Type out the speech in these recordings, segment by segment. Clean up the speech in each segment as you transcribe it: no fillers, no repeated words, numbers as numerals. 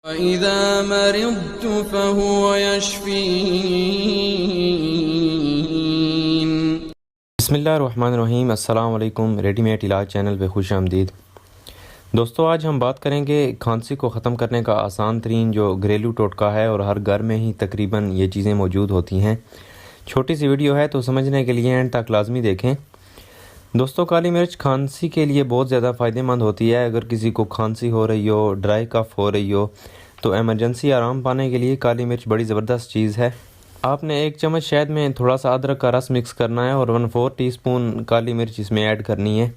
इज़ा मरिज़्तु फ़हुव यशफ़ीन। बिस्मिल्लाहिर्रहमानिर्रहीम। अस्सलाम वालेकुम। रेडीमेड इलाज चैनल पे खुश आमदीद। दोस्तों, आज हम बात करेंगे खांसी को ख़त्म करने का आसान तरीन जो घरेलू टोटका है, और हर घर में ही तकरीबन ये चीज़ें मौजूद होती हैं। छोटी सी वीडियो है तो समझने के लिए एंड तक लाजमी देखें। दोस्तों, काली मिर्च खांसी के लिए बहुत ज़्यादा फ़ायदेमंद होती है। अगर किसी को खांसी हो रही हो, ड्राई कफ़ हो रही हो, तो एमरजेंसी आराम पाने के लिए काली मिर्च बड़ी ज़बरदस्त चीज़ है। आपने 1 चम्मच शहद में थोड़ा सा अदरक का रस मिक्स करना है और 1/4 टीस्पून काली मिर्च इसमें ऐड करनी है।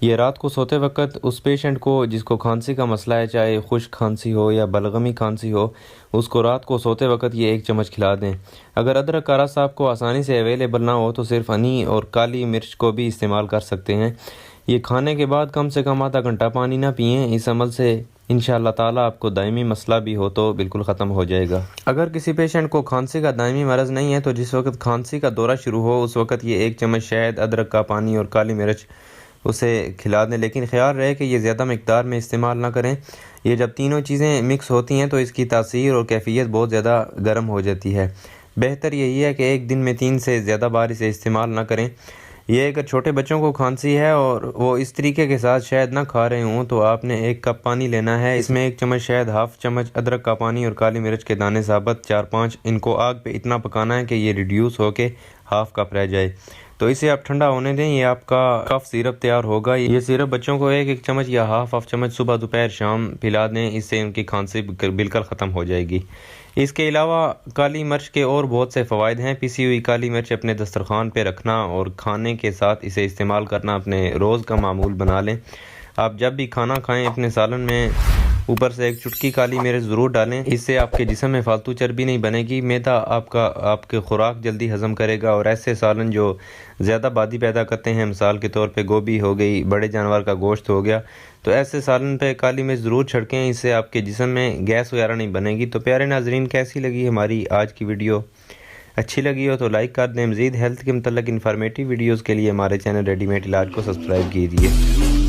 ये रात को सोते वक्त उस पेशेंट को जिसको खांसी का मसला है, चाहे खुश्क खांसी हो या बलगमी खांसी हो, उसको रात को सोते वक्त ये 1 चम्मच खिला दें। अगर अदरक का रस आपको आसानी से अवेलेबल ना हो तो सिर्फ हनी और काली मिर्च को भी इस्तेमाल कर सकते हैं। ये खाने के बाद कम से कम आधा घंटा पानी ना पिएं। इस अमल से इंशाअल्लाह ताला आपको दायमी मसला भी हो तो बिल्कुल ख़त्म हो जाएगा। अगर किसी पेशेंट को खांसी का दायमी मरज़ नहीं है तो जिस वक्त खांसी का दौरा शुरू हो उस वक्त ये 1 चम्मच शहद, अदरक का पानी और काली मिर्च उसे खिला दें। लेकिन ख्याल रहे कि ये ज़्यादा मिकदार में इस्तेमाल ना करें। ये जब तीनों चीज़ें मिक्स होती हैं तो इसकी तासीर और कैफियत बहुत ज़्यादा गर्म हो जाती है। बेहतर यही है कि एक दिन में 3 से ज़्यादा बार इसे इस्तेमाल ना करें। ये अगर छोटे बच्चों को खांसी है और वो इस तरीके के साथ शहद ना खा रहे हों तो आपने 1 कप पानी लेना है। इसमें 1 चम्मच शहद, हाफ चम्मच अदरक का पानी और काली मिर्च के दाने साबुत 4-5 इनको आग पे इतना पकाना है कि ये रिड्यूस होके हाफ कप रह जाए। तो इसे आप ठंडा होने दें। ये आपका कफ सिरप तैयार होगा। ये सिरप बच्चों को 1-1 चम्मच या हाफ चम्मच सुबह दोपहर शाम पिला दें। इससे उनकी खांसी बिल्कुल ख़त्म हो जाएगी। इसके अलावा काली मिर्च के और बहुत से फ़वाइद हैं। पिसी हुई काली मिर्च अपने दस्तरखान पे रखना और खाने के साथ इसे इस्तेमाल करना अपने रोज़ का मामूल बना लें। आप जब भी खाना खाएं अपने सालन में ऊपर से 1 चुटकी काली मिर्च ज़रूर डालें। इससे आपके जिस्म में फालतू चर्बी नहीं बनेगी। मैदा आपके खुराक जल्दी हज़म करेगा। और ऐसे सालन जो ज़्यादा बादी पैदा करते हैं, मिसाल के तौर पे गोभी हो गई, बड़े जानवर का गोश्त हो गया, तो ऐसे सालन पे काली मिर्च ज़रूर छिड़कें। इससे आपके जिस्म में गैस वगैरह नहीं बनेगी। तो प्यारे नाजरीन, कैसी लगी हमारी आज की वीडियो? अच्छी लगी हो तो लाइक कर दें। मज़ीद हेल्थ के मतलब इन्फॉर्मेटिव वीडियोज़ के लिए हमारे चैनल रेडीमेड इलाज को सब्सक्राइब कीजिए।